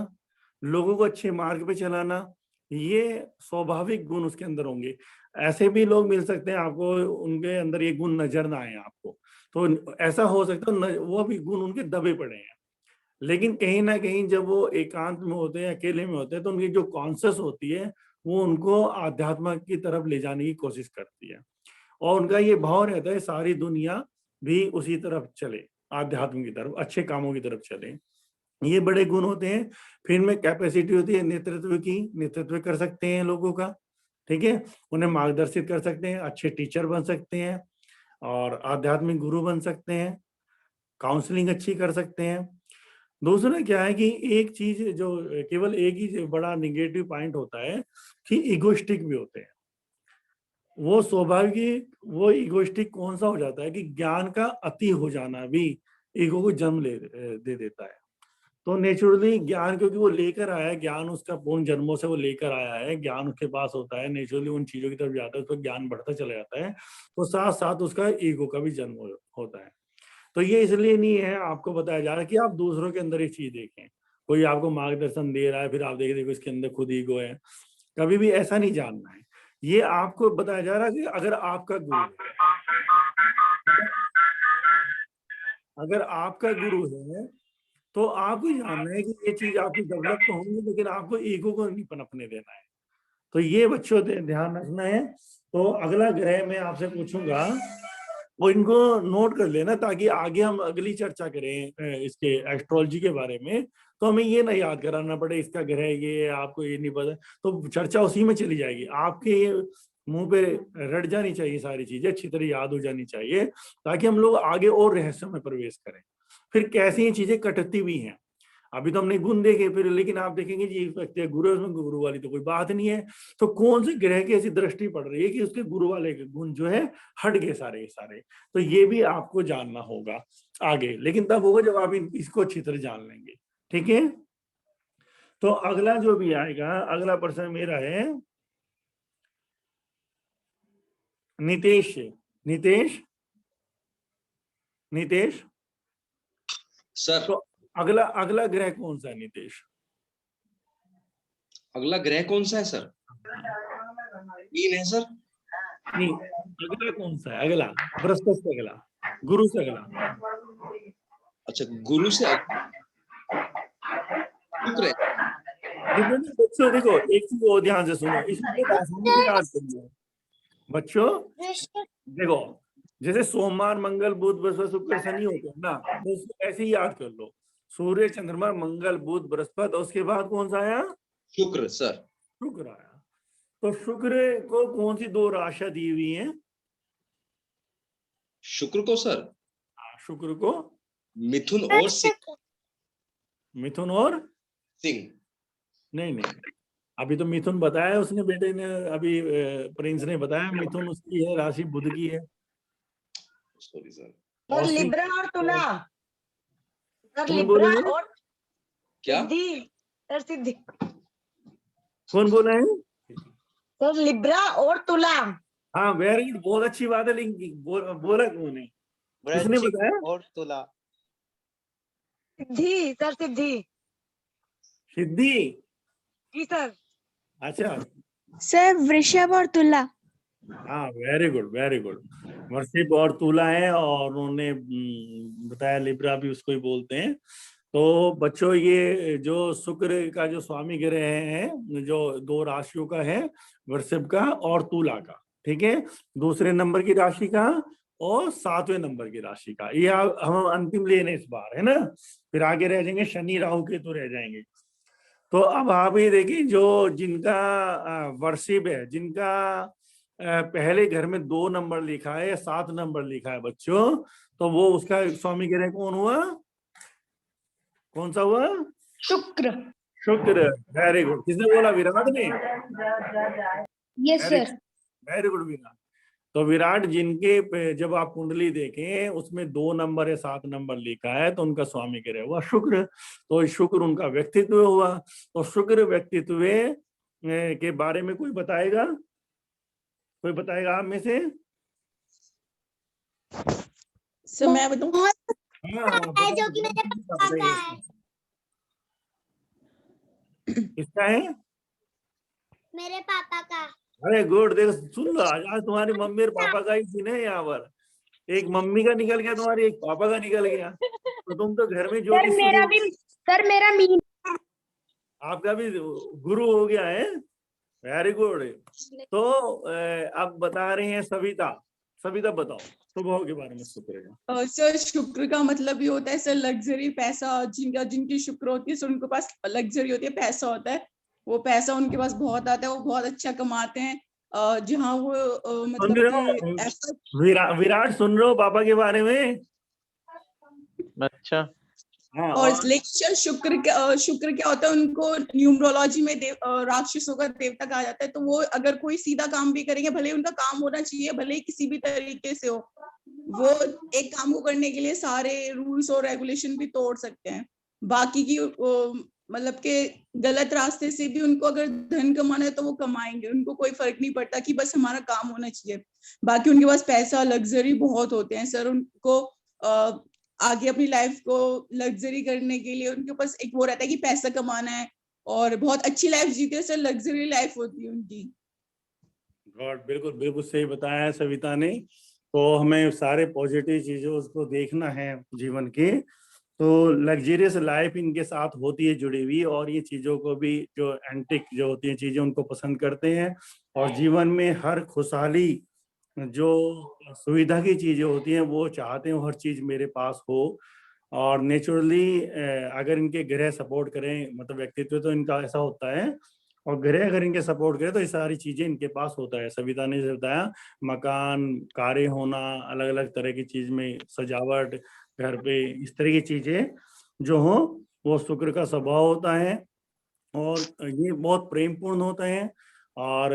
लोगों को अच्छे मार्ग पे चलाना, ये स्वाभाविक गुण उसके अंदर होंगे। ऐसे भी लोग मिल सकते हैं आपको, उनके अंदर ये गुण नजर ना आए आपको, तो ऐसा हो सकता है वो भी गुण उनके दबे पड़े हैं। लेकिन कहीं ना कहीं जब वो एकांत में होते हैं, अकेले में होते हैं, तो उनकी जो कॉन्शियस होती है वो उनको आध्यात्म की तरफ ले जाने की कोशिश करती है, और उनका ये भाव रहता है सारी दुनिया भी उसी तरफ चले, आध्यात्म की तरफ, अच्छे कामों की तरफ चले। ये बड़े गुण होते हैं। फिर में कैपेसिटी होती है नेतृत्व की, नेतृत्व कर सकते हैं लोगों का, ठीक है, उन्हें मार्गदर्शित कर सकते हैं, अच्छे टीचर बन सकते हैं और आध्यात्मिक गुरु बन सकते हैं, काउंसलिंग अच्छी कर सकते हैं। दूसरा क्या है कि एक चीज जो केवल एक ही बड़ा निगेटिव पॉइंट होता है कि इगोइस्टिक भी होते हैं। वो स्वाभाविक, वो इगोइस्टिक कौन सा हो जाता है कि ज्ञान का अति हो जाना भी ईगो को जन्म दे देता है। तो नेचुरली ज्ञान, क्योंकि वो लेकर आया है ज्ञान, उसका पूर्ण जन्मों से वो लेकर आया है, ज्ञान उसके पास होता है, नेचुरली उन चीजों की तरफ जाता है, उसका ज्ञान बढ़ता चला जाता है, तो साथ साथ उसका ईगो का भी जन्म होता है। तो ये इसलिए नहीं है आपको बताया जा रहा है कि आप दूसरों के अंदर ये चीज देखें, कोई आपको मार्गदर्शन दे रहा है फिर आप देख देखो इसके अंदर खुद ईगो है, कभी भी ऐसा नहीं जानना है। ये आपको बताया जा रहा है कि अगर आपका गुरु है, अगर आपका गुरु है तो आपको जानना है कि ये चीज आपकी डेवलप तो होंगी, लेकिन आपको ईगो को नहीं पनपने देना है। तो ये बच्चों ध्यान रखना है। तो अगला ग्रह मैं आपसे पूछूंगा, वो इनको नोट कर लेना, ताकि आगे हम अगली चर्चा करें इसके एस्ट्रोलॉजी के बारे में, तो हमें ये ना याद कराना पड़े इसका ग्रह ये, आपको ये नहीं पता, तो चर्चा उसी में चली जाएगी। आपके मुंह पे रट जानी चाहिए सारी चीजें, अच्छी तरह याद हो जानी चाहिए, ताकि हम लोग आगे और रहस्यों में प्रवेश करें। फिर कैसी ये चीजें कटती भी हैं। अभी तो हमने गुण देखे, फिर लेकिन आप देखेंगे जी व्यक्ति गुरु है, उसमें गुरु वाली तो कोई बात नहीं है। तो कौन से ग्रह की ऐसी दृष्टि पड़ रही है कि उसके गुरु वाले के गुण जो है हट गए सारे के सारे। तो ये भी आपको जानना होगा आगे, लेकिन तब होगा जब आप इसको अच्छी तरह जान लेंगे, ठीक है। तो अगला जो भी आएगा, अगला प्रश्न मेरा है नितेश। नितेश, नितेश सर तो अगला अगला ग्रह कौन सा है नितेश? अगला ग्रह कौन सा है सर? मीन है सर। नहीं, अगला कौन सा है? अगला बृहस्पति से अगला, गुरु से अगला। अच्छा, गुरु से शुक्र है। बच्चों देखो, एक चीज और ध्यान से सुनो, इसमें आसानी से याद करिए बच्चों। देखो, जैसे सोमवार, मंगल, बुध, बृहस्पति, शुक्र, शनि होते हैं ना, तो उसको ऐसे ही याद कर लो। सूर्य, चंद्रमा, मंगल, बुध, बृहस्पति, और उसके बाद कौन सा आया? शुक्र सर। शुक्र आया। तो शुक्र को कौन सी दो राशियां दी हुई हैं? शुक्र को सर शुक्र को मिथुन और सिंह। मिथुन और सिंह। नहीं, अभी तो मिथुन बताया उसने, बेटे ने, अभी प्रिंस ने बताया मिथुन उसकी है, राशि बुध की है। Sorry sir. और सिंह- लिब्रा और तुला। सर कौन लिब्रा बोले? और क्या? सिद्धि। सर सिद्धि। कौन बोला है? सर लिब्रा और तुला। हाँ, वेरी गुड, बहुत अच्छी बात है, लेकिन बोला कौन है? किसने बताया? और तुला। सिद्धि सर, सिद्धि। सिद्धि। जी सर। अच्छा, सर वृषभ और तुला। हाँ, वेरी गुड, वेरी गुड। वृश्चिक और तुला है, और उन्होंने बताया लिब्रा भी उसको ही बोलते हैं। तो बच्चों, ये जो शुक्र का जो स्वामी ग्रह है, जो दो राशियों का है, वृषभ का और तुला का, ठीक है, दूसरे नंबर की राशि का और 7वें नंबर की राशि का, ये हम अंतिम लेने इस बार, है ना। फिर आगे रह जाएंगे शनि, राहु, केतु रह जाएंगे। तो अब आप ये देखिए, जो जिनका वृषभ है, जिनका पहले घर में 2 नंबर लिखा है या 7 नंबर लिखा है बच्चों, तो वो उसका स्वामी ग्रह कौन हुआ? कौन सा हुआ? शुक्र। शुक्र। Very good. किसने बोला? विराट ने। Yes sir. Very good Virat. तो विराट, जिनके जब आप कुंडली देखें उसमें 2 नंबर या 7 नंबर लिखा है, तो उनका स्वामी ग्रह हुआ शुक्र। तो शुक्र उनका व्यक्तित्व हुआ। तो शुक्र व्यक्तित्व के बारे में कोई बताएगा? कोई बताएगा आप में से? सर मैं बताऊं? है जो कि मेरे पापा का है। किसका है? मेरे पापा का। अरे गुड। देखो, सुन लो, आज तुम्हारी मम्मी और पापा का ही सीन है यहाँ पर। एक मम्मी का निकल गया तुम्हारी, एक पापा का निकल गया। तो तुम तो घर में ज्योतिष सर मेरा मीन। आपका भी गुरु हो गया है। Very good. तो अब बता रहे हैं सविता। सविता बताओ स्वभाव के बारे में शुक्र का। सर शुक्र का मतलब ये होता है सर लग्जरी, पैसा। जिनकी शुक्र होती है सर उनके पास लग्जरी होती है, पैसा होता है। वो पैसा उनके पास बहुत आता है, वो बहुत अच्छा कमाते हैं। जहाँ वो मतलब विराट सुन रहे हो पापा के बारे में? अच्छा। हाँ, और लेकिन शुक्र क्या होता है, उनको न्यूमरोलॉजी में राक्षसों का देवता कहा जाता है। तो वो अगर कोई सीधा काम भी करेंगे, भले उनका काम होना चाहिए, भले ही किसी भी तरीके से हो, वो एक काम को करने के लिए सारे रूल्स और रेगुलेशन भी तोड़ सकते हैं। बाकी की मतलब के गलत रास्ते से भी उनको अगर धन कमाना है तो वो कमाएंगे, उनको कोई फर्क नहीं पड़ता कि बस हमारा काम होना चाहिए। बाकी उनके पास पैसा, लग्जरी बहुत होते हैं सर। उनको आगे अपनी लाइफ को लग्जरी करने के लिए उनके पास एक वो रहता है कि पैसा कमाना है, और बहुत अच्छी लाइफ जीते हैं सर, लग्जरी लाइफ होती है उनकी। गॉड, बिल्कुल बिल्कुल सही बताया है सविता ने। तो हमें सारे पॉजिटिव चीजों उसको देखना है जीवन के। तो लग्जरियस लाइफ इनके साथ होती है जुड़ी हुई, और ये चीजों को भी, जो एंटिक जो होती है चीजें, उनको पसंद करते हैं। और जीवन में हर खुशहाली, जो सुविधा की चीजें होती हैं, वो चाहते हैं हर चीज मेरे पास हो। और नेचुरली अगर इनके ग्रह सपोर्ट करें, मतलब व्यक्तित्व, तो इनका ऐसा होता है। और ग्रह अगर इनके सपोर्ट करें तो ये सारी चीजें इनके पास होता है। सविता ने बताया, मकान, कारें होना, अलग अलग तरह की चीज में सजावट, घर पे इस तरह की चीजें जो हो, वो शुक्र का स्वभाव होता है। और ये बहुत प्रेमपूर्ण होते हैं, और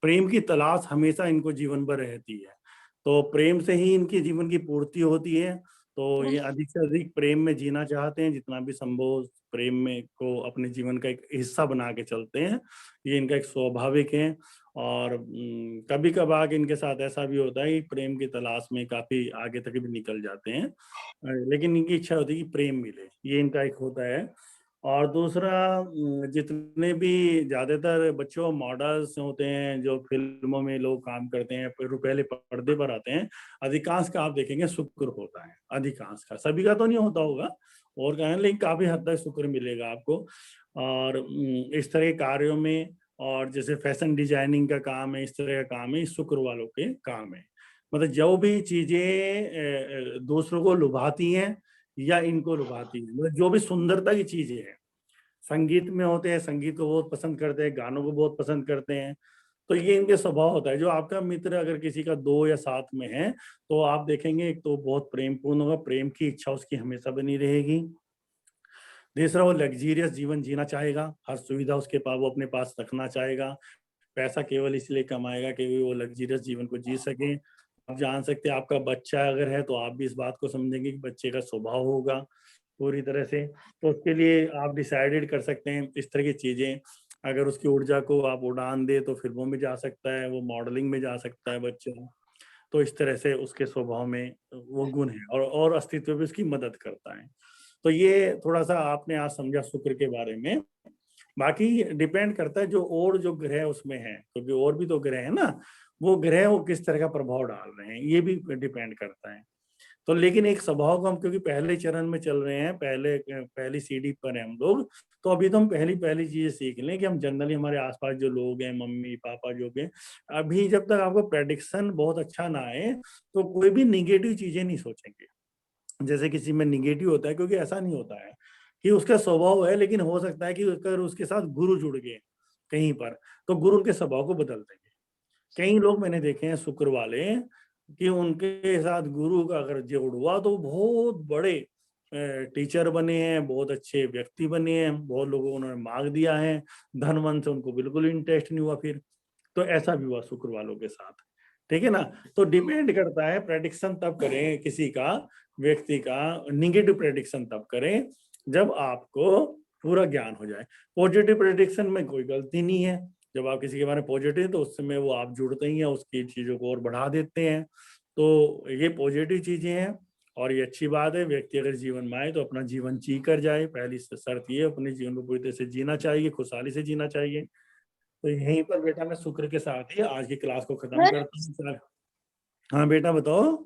प्रेम की तलाश हमेशा इनको जीवन भर रहती है। तो प्रेम से ही इनकी जीवन की पूर्ति होती है। तो ये अधिक से अधिक प्रेम में जीना चाहते हैं, जितना भी संभव प्रेम में को अपने जीवन का एक हिस्सा बना के चलते हैं। ये इनका एक स्वाभाविक है। और कभी कभार इनके साथ ऐसा भी होता है कि प्रेम की तलाश में काफी आगे तक भी निकल जाते हैं, लेकिन इनकी इच्छा होती है कि प्रेम मिले, ये इनका एक होता है। और दूसरा जितने भी ज्यादातर बच्चों मॉडल्स होते हैं जो फिल्मों में लोग काम करते हैं फिर पहले पर्दे पर आते हैं, अधिकांश का आप देखेंगे शुक्र होता है, अधिकांश का, सभी का तो नहीं होता होगा और का है, लेकिन काफी हद तक शुक्र मिलेगा आपको। और इस तरह के कार्यों में, और जैसे फैशन डिजाइनिंग का काम है, इस तरह का काम है, शुक्र वालों के काम है। मतलब जो भी चीजें दूसरों को लुभाती हैं या इनको लुभाती है, मतलब जो भी सुंदरता की चीजें हैं, संगीत में होते हैं, संगीत को बहुत पसंद करते हैं, गानों को बहुत पसंद करते हैं, तो ये इनके स्वभाव होता है। जो आपका मित्र अगर किसी का 2 या 7 में है तो आप देखेंगे एक तो बहुत प्रेमपूर्ण होगा, प्रेम की इच्छा उसकी हमेशा बनी रहेगी। दूसरा, वो लग्जीरियस जीवन जीना चाहेगा, हर सुविधा उसके पास वो अपने पास रखना चाहेगा, पैसा केवल इसलिए कमाएगा कि वो लग्जीरियस जीवन को जी सके। आप जान सकते हैं आपका बच्चा अगर है तो आप भी इस बात को समझेंगे कि बच्चे का स्वभाव होगा पूरी तरह से, तो उसके लिए आप डिसाइडेड कर सकते हैं इस तरह की चीजें। अगर उसकी ऊर्जा को आप उड़ान दे तो फिल्मों में जा सकता है, वो मॉडलिंग में जा सकता है बच्चा, तो इस तरह से उसके स्वभाव में वो गुण है और अस्तित्व भी उसकी मदद करता है। तो ये थोड़ा सा आपने आज समझा शुक्र के बारे में। बाकी डिपेंड करता है जो ग्रह उसमें है, क्योंकि और भी तो ग्रह है ना, वो ग्रह वो किस तरह का प्रभाव डाल रहे हैं ये भी डिपेंड करता है। तो लेकिन एक स्वभाव को हम क्योंकि पहले चरण में चल रहे हैं, पहली सीढ़ी पर है हम लोग, तो अभी तो हम पहली चीजें सीख लें कि हम जनरली हमारे आसपास जो लोग हैं, मम्मी पापा जो भी, अभी जब तक आपको प्रेडिक्शन बहुत अच्छा ना आए तो कोई भी निगेटिव चीजें नहीं सोचेंगे। जैसे किसी में निगेटिव होता है, क्योंकि ऐसा नहीं होता है कि उसका स्वभाव है, लेकिन हो सकता है कि अगर उसके साथ गुरु जुड़ गए कहीं पर तो गुरु उनके स्वभाव को बदल देंगे। कई लोग मैंने देखे हैं शुक्र वाले कि उनके साथ गुरु का अगर जोड़ हुआ तो बहुत बड़े टीचर बने हैं, बहुत अच्छे व्यक्ति बने हैं, बहुत लोगों को उन्होंने मार्ग दिया है, धन वन से उनको बिल्कुल इंटरेस्ट नहीं हुआ फिर, तो ऐसा भी हुआ शुक्र वालों के साथ, ठीक है ना। तो डिपेंड करता है, प्रेडिक्शन तब करें किसी का व्यक्ति का, निगेटिव प्रेडिक्शन तब करें जब आपको पूरा ज्ञान हो जाए। पॉजिटिव प्रेडिक्शन में कोई गलती नहीं है, जब आप किसी के बारे में पॉजिटिव तो उस समय वो आप जुड़ते ही हैं, उसकी चीजों को और बढ़ा देते हैं, तो ये पॉजिटिव चीजें हैं और ये अच्छी बात है। व्यक्ति अगर जीवन में आए तो अपना जीवन जी कर जाए, पहली शर्त ये अपने जीवन को पूरी तरह से जीना चाहिए, खुशहाली से जीना चाहिए। तो यहीं पर बेटा मैं शुक्र के साथ ही आज की क्लास को खत्म करता हूँ। हाँ बेटा बताओ।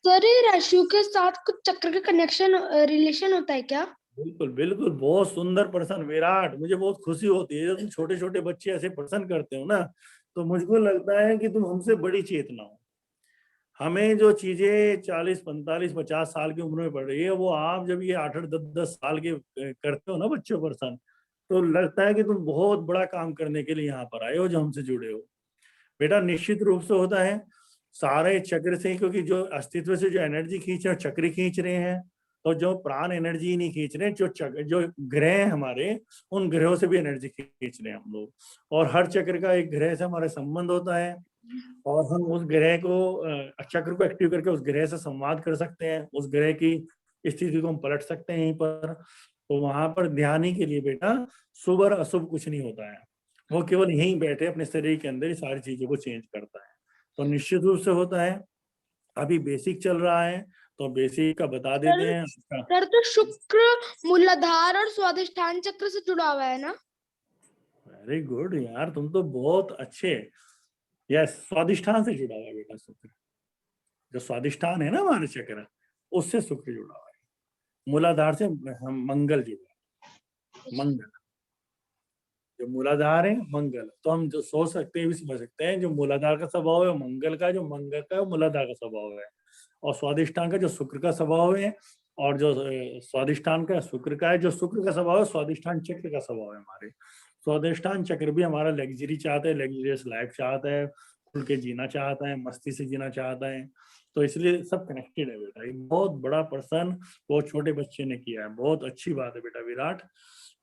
सर ये राशियों के साथ कुछ चक्र का कनेक्शन रिलेशन होता है क्या? बिल्कुल बिल्कुल, बहुत सुंदर प्रश्न विराट, मुझे बहुत खुशी होती है जब तुम छोटे छोटे बच्चे ऐसे प्रश्न करते हो ना, तो मुझको लगता है कि तुम हमसे बड़ी चेतना हो। हमें जो चीजें 40, 45, 50 साल की उम्र में पड़ रही है, वो आप जब ये 8, 10 साल के करते हो ना बच्चों प्रश्न, तो लगता है कि तुम बहुत बड़ा काम करने के लिए यहाँ पर आए हो, जो हमसे जुड़े हो। बेटा निश्चित रूप से होता है सारे चक्र से, क्योंकि जो अस्तित्व से जो एनर्जी खींच रहे हैं चक्र खींच रहे हैं, तो जो प्राण एनर्जी नहीं खींच रहे, जो ग्रह हमारे, उन ग्रहों से भी एनर्जी खींच रहे हैं हम लोग। और हर चक्र का एक ग्रह से हमारा संबंध होता है और हम उस ग्रह को, चक्र को एक्टिव करके उस ग्रह से संवाद कर सकते हैं, उस ग्रह की स्थिति को हम पलट सकते हैं यहीं पर। तो वहां पर ध्यान ही के लिए बेटा शुभ और अशुभ कुछ नहीं होता है, वो केवल यहीं बैठे अपने शरीर के अंदर ही सारी चीजों को चेंज करता है। तो निश्चित रूप से होता है। अभी बेसिक चल रहा है तो बेसिक का बता देते हैं। सर तो शुक्र मूलाधार और स्वादिष्ठान चक्र से जुड़ा हुआ है ना? वेरी गुड यार, तुम तो बहुत अच्छे। यस, स्वादिष्ठान से जुड़ा हुआ है बेटा शुक्र, जो स्वादिष्ठान है ना हमारे चक्र, उससे शुक्र जुड़ा हुआ है। मूलाधार से हम मंगल जुड़ा है, मंगल जो मूलाधार है मंगल, तो हम जो सोच सकते हैं भी समझ सकते हैं, जो मूलाधार का स्वभाव है मंगल का, जो मंगल का है मूलाधार का स्वभाव है, और स्वादिष्ठान का जो शुक्र का स्वभाव है, और जो स्वादिष्ठान का शुक्र का है, जो शुक्र का स्वभाव है स्वादिष्ठान चक्र का स्वभाव है। हमारे स्वादिष्ठान चक्र भी हमारा लग्जरी चाहता है, लग्जरियस लाइफ चाहता है, खुल के जीना चाहता है, मस्ती से जीना चाहता है, तो इसलिए सब कनेक्टेड है बेटा। ये बहुत बड़ा प्रश्न बहुत छोटे बच्चे ने किया है, बहुत अच्छी बात है बेटा विराट,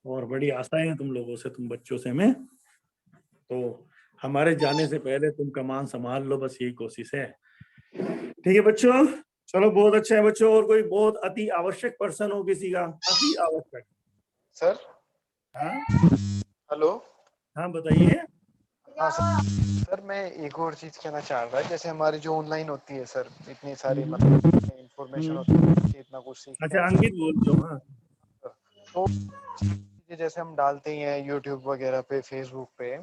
और बड़ी आशाएं हैं तुम लोगों से, तुम बच्चों से मैं। तो हमारे जाने से पहले तुम कमान संभाल लो, बस यही कोशिश है। ठीक है बच्चों, चलो बहुत अच्छा है बच्चों। और कोई बहुत अति आवश्यक प्रश्न हो किसी का? अति आवश्यक सर। हाँ हेलो। हाँ बताइए। हाँ सर मैं एक और चीज कहना चाह रहा है, जैसे हमारी जो ऑनलाइन होती है सर, इतनी सारी मतलब इंफॉर्मेशन होती है, इतना कुछ सीखते हैं। अच्छा अंकित बोल दो। हाँ तो ये जैसे हम डालते ही हैं यूट्यूब वगैरह पे, फेसबुक पे,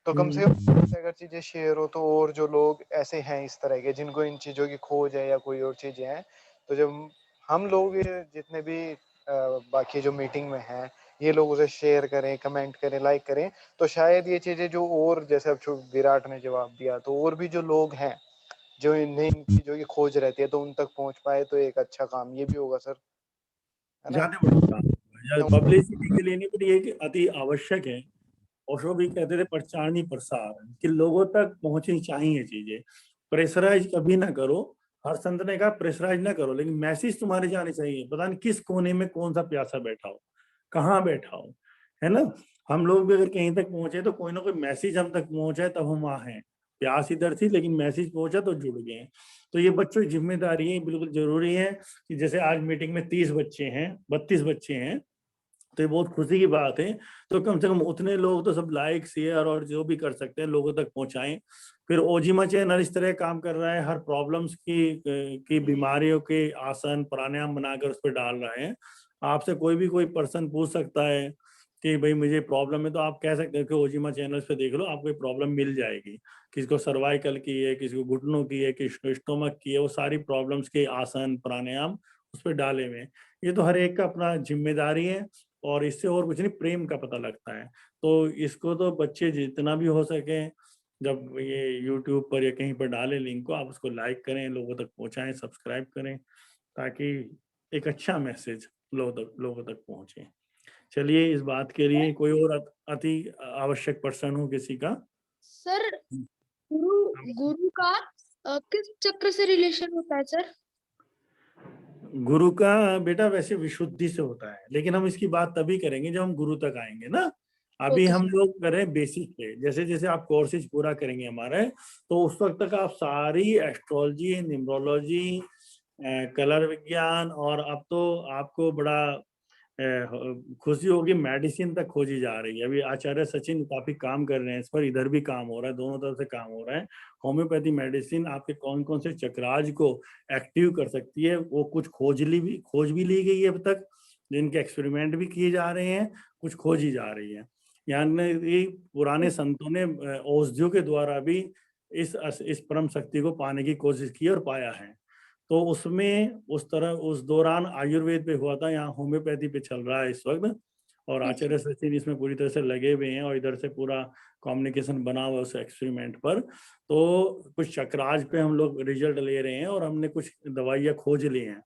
तो कम से कम अगर चीजें शेयर हो तो और जो लोग ऐसे हैं इस तरह के जिनको इन चीजों की खोज है या कोई और चीजें हैं, तो जब हम लोग ये जितने भी बाकी जो मीटिंग में हैं ये लोग उसे शेयर करें, कमेंट करें, लाइक करें, तो शायद ये चीजें जो और जैसे अब विराट ने जवाब दिया तो और भी जो लोग हैं जो इन चीजों की खोज रहती है तो उन तक पहुंच पाए, तो एक अच्छा काम ये भी होगा सर, है ना? ज्यादा बड़ा काम पब्लिसिटी के लिए नहीं, पर ये कि अति आवश्यक है। ओशो भी कहते थे प्रचार नहीं प्रसार, कि लोगों तक पहुंचनी चाहिए चीजें। प्रेशराइज कभी ना करो, हर संत ने कहा प्रेशराइज ना करो, लेकिन मैसेज तुम्हारे जाने चाहिए। पता नहीं किस कोने में कौन सा प्यासा बैठा हो, कहाँ बैठा हो, है ना। हम लोग भी अगर कहीं तक पहुंचे तो कोई ना कोई मैसेज हम तक पहुंचे तब हम वहाँ हैं। प्यास इधर थी लेकिन मैसेज पहुंचा तो जुड़ गए। तो ये बच्चों की जिम्मेदारी है, बिल्कुल जरूरी है कि जैसे आज मीटिंग में 30 बच्चे हैं, 32 बच्चे हैं, तो ये बहुत खुशी की बात है। तो कम से कम उतने लोग तो सब लाइक शेयर और जो भी कर सकते हैं लोगों तक पहुंचाएं। फिर ओजिमा चैनल इस तरह काम कर रहा है, हर प्रॉब्लम्स की बीमारियों के आसन प्राणायाम बनाकर उस पर डाल रहे हैं। आपसे कोई पर्सन पूछ सकता है कि भाई मुझे प्रॉब्लम है, तो आप कह सकते हैं कि ओजिमा चैनल पे देख लो, आपको ये प्रॉब्लम मिल जाएगी। किसी को सर्वाइकल की है, किसी को घुटनों की है, किसी को स्टोमक की है, वो सारी प्रॉब्लम्स के आसन प्राणायाम उस पर डाले हुए हैं। ये तो हर एक का अपना जिम्मेदारी है, और इससे और कुछ नहीं, प्रेम का पता लगता है। तो इसको तो बच्चे जितना भी हो सके, जब ये यूट्यूब पर या कहीं पर डाले लिंक को, आप उसको लाइक करें, लोगों तक पहुंचाएं, सब्सक्राइब करें, ताकि एक अच्छा मैसेज लोगों तक पहुंचे। चलिए, इस बात के लिए कोई और अति आवश्यक पर्सन हो किसी का? सर गुरु का किस चक्र से रिलेशन होता है सर? गुरु का बेटा वैसे विशुद्धि से होता है, लेकिन हम इसकी बात तभी करेंगे जब हम गुरु तक आएंगे ना। अभी हम लोग करें बेसिक पे, जैसे जैसे आप कोर्सेज पूरा करेंगे हमारे, तो उस वक्त तक आप सारी एस्ट्रोलॉजी, न्यूमरोलॉजी, कलर विज्ञान, और अब तो आपको बड़ा खुशी होगी मेडिसिन तक खोजी जा रही है। अभी आचार्य सचिन काफी काम कर रहे हैं इस पर, इधर भी काम हो रहा है, दोनों तरफ से काम हो रहा है। होम्योपैथी मेडिसिन आपके कौन कौन से चक्राज को एक्टिव कर सकती है, वो कुछ खोज भी ली गई है अब तक, जिनके एक्सपेरिमेंट भी किए जा रहे हैं, कुछ खोजी जा रही है। यानी पुराने संतों ने औषधियों के द्वारा भी इस परम शक्ति को पाने की कोशिश की और पाया है। तो उसमें उस दौरान आयुर्वेद पे हुआ था, यहाँ होम्योपैथी पे चल रहा है इस वक्त, और आचार्य सचिन इसमें पूरी तरह से लगे हुए हैं, और इधर से पूरा कम्युनिकेशन बना हुआ उस एक्सपेरिमेंट पर। तो कुछ चक्राज पे हम लोग रिजल्ट ले रहे हैं, और हमने कुछ दवाइयाँ खोज ली हैं।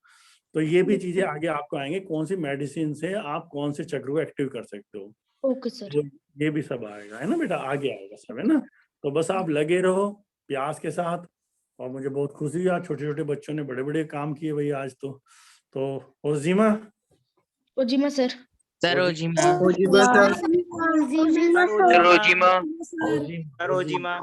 तो ये भी चीजें आगे आपको आएंगे, कौन सी मेडिसिन से आप कौन से चक्र को एक्टिव कर सकते हो। Okay sir. तो ये भी सब आएगा, है ना बेटा, आगे आएगा सब, है ना। तो बस आप लगे रहो प्यास के साथ, और मुझे बहुत खुशी हुई, आज छोटे छोटे बच्चों ने बड़े बड़े काम किए भाई आज तो ओजिमा सर। सर ओजिमा। ओजिमा। सर ओजिमा।